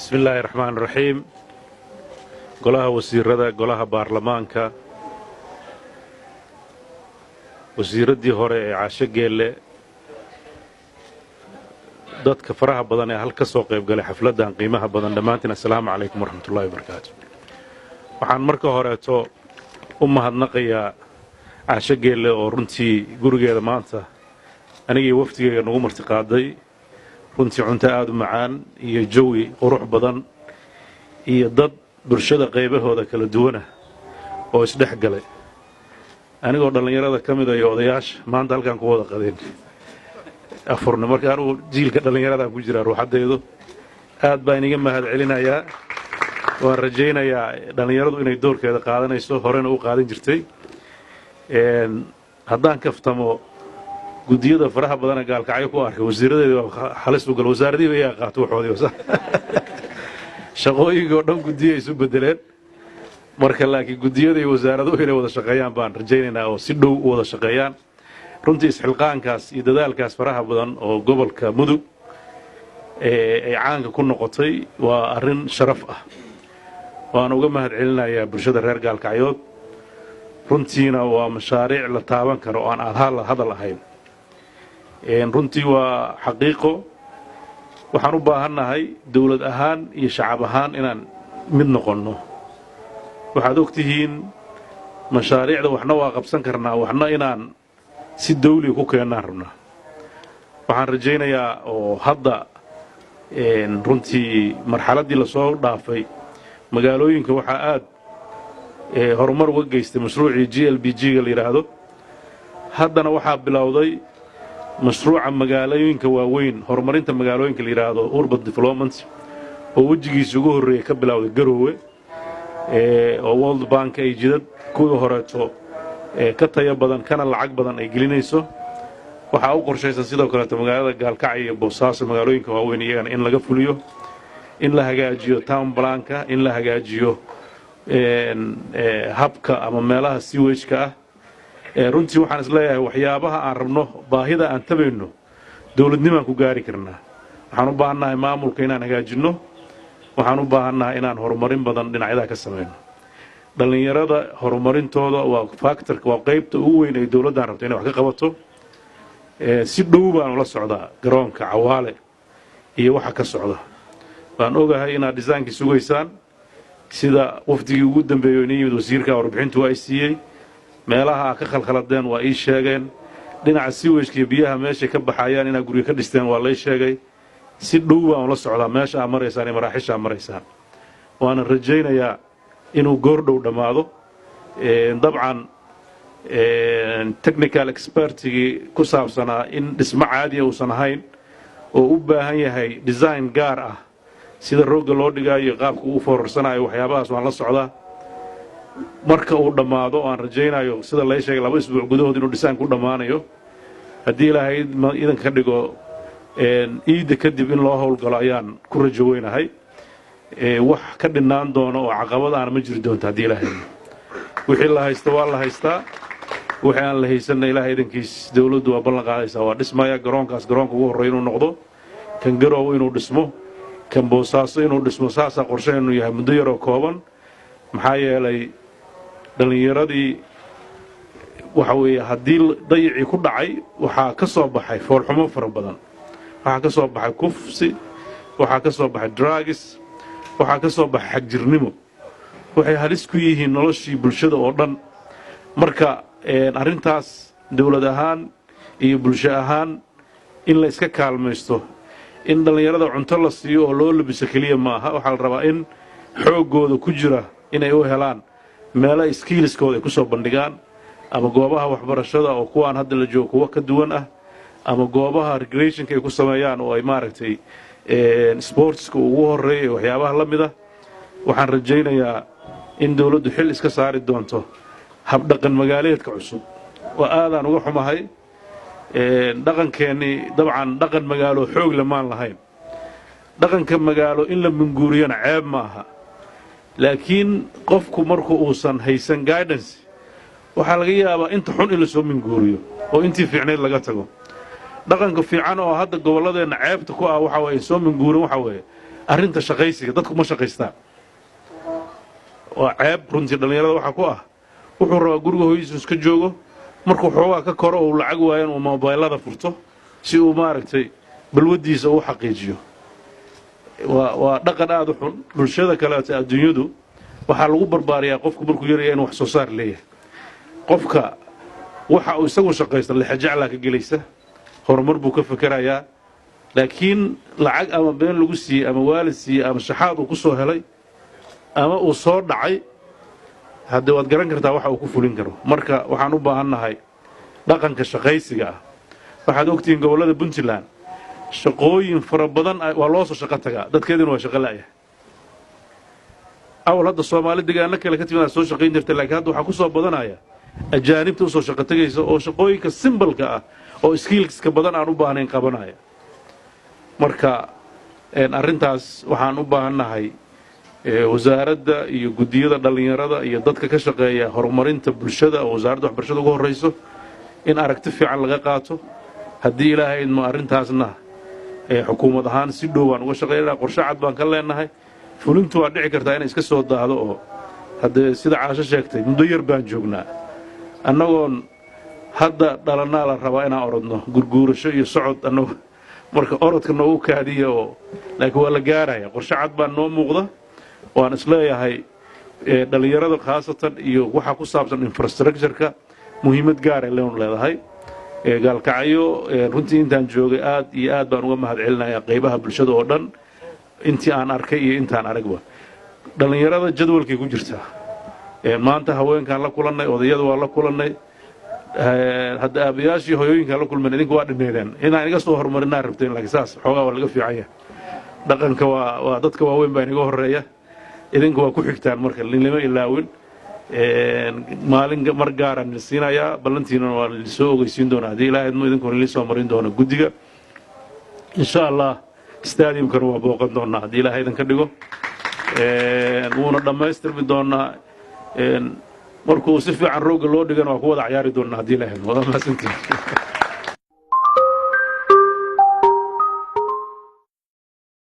بسم الله الرحمن الرحيم golaha wasiirada golaha baarlamaanka wasiiradii hore ee caasho geelle dadka faraha badan ee halka soo qayb galay xafladan qiimaha badan dhamaantiin assalaamu calaykum waraxmatullaahi wabarakaatu waxaan marka horeeto u mahadnaqayaa caasho geelle oo runtii gurigeeda maanta anigii waftigeyga nagu martiqaaday runtii cunto aad u macaan iyo jawi qurux badan iyo dad bulshada qaybahooda kala duwana oo isdhex galay anigoo dhallinyarada ka mid ah iyo odayaasha maanta halkan ku wada qadeen afurna marka anigu jiilka dhallinyarada ku jira ruuxadeedu aad baan iga mahad celinayaa waan rajaynayaa dhallinyaradu inay doorkeeda qaadanayso horena u qaadan jirtay haddaan kaftamo gudiyada faraha badan ee gaalkacyo ku arkay wasiiradeedu halis u gal wasaaradii bay qaato waxoodii shaqooyinka oo dhan gudiye isu bedeleen marka laakiin gudiyada iyo wasaaraduhu inay wada shaqeeyaan baan rajaynaynaa oo si dhow u wada shaqeeyaan runtii isxilqaankaas iyo dadaalkaas faraha badan oo gobolka mudug ay caanka ku noqotay waa arrin sharaf ah waan uga mahad celinayaa bulshada reer gaalkacyood runtiina waa mashaariic la taaban karo oo aan hadal ahayn runtii waa xaqiiqo waxaan u baahannahay dawlad ahaan iyo shacab ahaan inaan mid noqonno waxaad og tihiin mashaariicda waxna waa qabsan karnaa waxna inaan si dawli ku keennaan rabnaa waxaan rajaynayaa oo hadda runtii marxaladdii lasoo dhaafay magaalooyinka waxaa aad horumar uga geystay mashruucii GLBG-ga la yidhaahdo haddana waxaa bilowday mashruuca magaalooyinka waaweyn horumarinta magaalooyinka la yidhaahdo urban development oo wejigiisa ugu horreeyay ka bilowday garoowe oo world bank ay jidad kuwii horeeto ka tayo badan kana lacag badan ay gelinayso waxaa u qorshaysan sidoo kaleeto magaalada gaalkacyo iyo boosaaso magaalooyinka waaweyn iyagana in laga fuliyo in la hagaajiyo town planka in la hagaajiyo habka ama meelaha sewage-ka ah runtii waxaan isleeyahay waxyaabaha aan rabno baahida aan tabayno dawladnimaan ku gaari karnaa waxaan u baahannahay maamulka inaan hagaajinno waxaan u baahannahay inaan horumarin badan dhinacyada ka samayno dhallinyarada horumarintooda waa factorka waa qaybta ugu weyn ay dawladdan rabto inay wax ka qabato si dhow baan ula socdaa garoonka cawaale iyo waxa ka socda waan ogahay inaad dhisaankii sugaysaan sida wafdigii ugu dambeeyey inay yimid wasiirka warbixintu waa ay siiyey meelaha ka khalkhaladeen waa ii sheegeen dhinaca siwejka iyo biyaha meeshay ka baxayaan inaad guriga ka dhisteen waa lay sheegay si dhow baan ula socdaa meesha aad maraysaan iyo maraaxisha aad maraysaan waana rajaynayaa inuu goordhow dhammaado dabcan technical expertigii ku saabsanaa in dhismo caadiya uusan ahayn oo u baahan yahay design gaar ah sida roogga loo dhigaayo qaabka uu foorarsanayo waxyaabahaas waan la socdaa marka uu dhammaado aan rajaynayo sida lay sheegay 2 isbuuc gudahood inuu dhisaan ku dhammaanayo haddii ilaahay idan ka dhigo iida kadib in loo howlgalo ayaan ku rajo weynahay wax ka dhinaan doono oo caqabad aan ma jiri doonto haddii ilaahay wixii la haysto waa la haystaa wixii aan la haysanna ilaahay idankiis dawladdu waa ballan qaadaysaa waa dhismaya garoonkaas garoonka ugu horreeya inuu noqdo kan garoow inuu dhismo kan boosaaso inuu dhismo saasaa qorshaheennu yahay muddo yaroo kooban maxaa yeelay dhallinyaradii waxa weeye haddii dayicii ku dhacay waxaa ka soo baxay foolxumo fara badan waxaa ka soo baxay kufsi waxaa ka soo baxay drugs waxaa ka soo baxay xagjirnimo waxay halis ku yihiin noloshii bulshada oo dhan marka arrintaas dawlad ahaan iyo bulsho ahaan in la iska kaalmaysto in dhallinyarada cunto la siiyo oo loo labiso keliya maaha waxaa la rabaa in xooggooda ku jira inay u helaan meelo skiiliskooda ay ku soo bandhigaan ama goobaha waxbarashada oo kuwaan hadda la joogo kuwa ka duwan ah ama goobaha recreationka ay ku sameeyaan oo ay maaragtay sportska ugu horreeyay waxyaabaha la mid ah waxaan rajaynayaa in dawladdu xil iska saari doonto habdhaqan magaaleedka cusub oo aadaan uga xumahay dhaqankeennii dabcan dhaqan magaalo xoog lamaan lahayn dhaqanka magaalo in la minguuriyana ceeb ma aha laakiin qofku markuu uusan haysan guidance waxaa laga yaabaa inta xun in la soo minguuriyo oo intii fiicnayd laga tago dhaqanka fiican oo hadda gobolladeenna ceebta ku ah waxa weeye soo minguurin waxa weeye arrinta shaqaysiga dadku ma shaqaystaan waa ceeb runtii dhallinyarada waxaa ku ah wuxuu rabaa guriga hooyadiisu iska joogo markuu xoogaa ka koro oo lacag waayan uu mobaylada furto si uu maaragtay balwadiisa u xaqiijiyo waa dhaqan aad u xun bulshada kaleeta adduunyadu waxaa lagu barbaariyaa qofku markuu yaraya inuu wax soo saar leeyahay qofka waxa uu isagu shaqaysta lixajaclaa ka gelaysa horumar buu ka fakerayaa laakiin lacag ama been lagu siiyey ama waalid siiyey ama shaxaad uu ku soo helay ama uu soo dhacay haddee waad garan kartaa waxa uu ku fulin karo marka waxaan u baahannahay dhaqanka shaqaysiga ah waxaad ogtihiin gobollada puntland shaqooyin fara badan waa loo soo shaqo tagaa dadkeeduna waa shaqo la'yahay awal hadda soomaali deegaano kale ka timid soo shaqayn jirtay laakiin hadda waxaa ku soo badanaya ajaanibta u soo shaqo tagaysa oo shaqooyinka simbalka ah oo skillska badan aan u baahnayn qabanaya marka arrintaas waxaan u baahannahay wasaaradda iyo guddiyada dhallinyarada iyo dadka ka shaqeeya horumarinta bulshada oo wasaaradda waxbarashada ugu horrayso in aragti fiican laga qaato haddii ilaahay idmo arrintaasna xukuumad ahaan si dhow baan uga shaqeynaa qorshe cad baan ka leenahay fulintu waa dhici kartaa inay iska soo daahdo oo haddee sida caasho sheegtay muddo yar baan joognaa annagoon hadda dhalannaa la rabaa inaan orodno gurguurasho iyo socod annagu marka orodka noogu kaadiya oo laakiin waa la gaaraya qorshe cad baa noo muuqda waan isleeyahay dhallinyarada khaasatan iyo waxa ku saabsan infrastructure-ka muhiimad gaar ay leedahay gaalkacyo runtii intaan joogay aad iyo aad baan uga mahad celinayaa qaybaha bulshada oo dhan intii aan arkay iyo intaan aragba dhallinyarada jadwalkay ku jirtaa maanta haweenkaan la kulannay odayada waa la kulannay hadda aabayaashii hoyooyinkaan la kulmeen idinku waa dhineedeen inaan iga soo horumarinaa rabteen laakiin saas xoogaa waa laga fiican yahay dhaqanka waa dadka waaweyn baa inaga horreeya idinku waa ku xigtaan marka linlama ilaawin maalin mar gaaraan la siinayaa ballantiina waa la soo ogeysiin doonaa haddii ilaahay idmo idinkuna la soo marin doona guddiga insha allah stadiumkana waa booqan doonaa haddii ilaahay idinka dhigo wuuna dhammaystirmi doonaa markuu si fiican roogga loo dhigana waa ku wada cayaari doonaa haddii ilaahay idmo waa mahadsantihiin